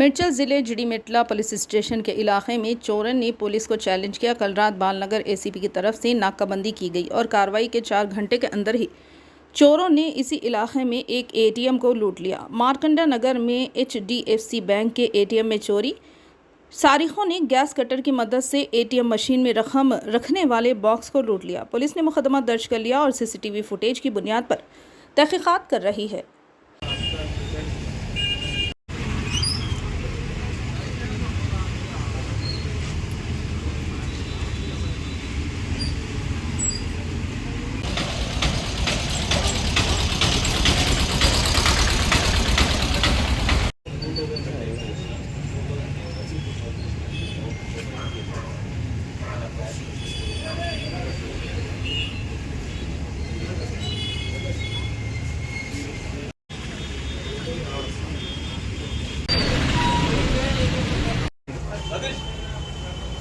मिर्चल ज़िले जिड़ीमेटला police station के इलाके में चोरों ने पुलिस को चैलेंज किया। कल रात बालनगर एसीपी की तरफ से नाकाबंदी की गई और कार्रवाई के 4 घंटे के अंदर ही चोरों ने इसी इलाके में एक एटीएम को लूट लिया। मार्कंडा नगर में HDFC बैंक के एटीएम में चोरी। सारिकों ने गैस कटर की मदद से एटीएम मशीन में रकम रखने वाले बॉक्स को लूट लिया। पुलिस ने मुकदमा दर्ज कर लिया और CCTV फुटेज की बुनियाद पर तहकीकात कर रही है।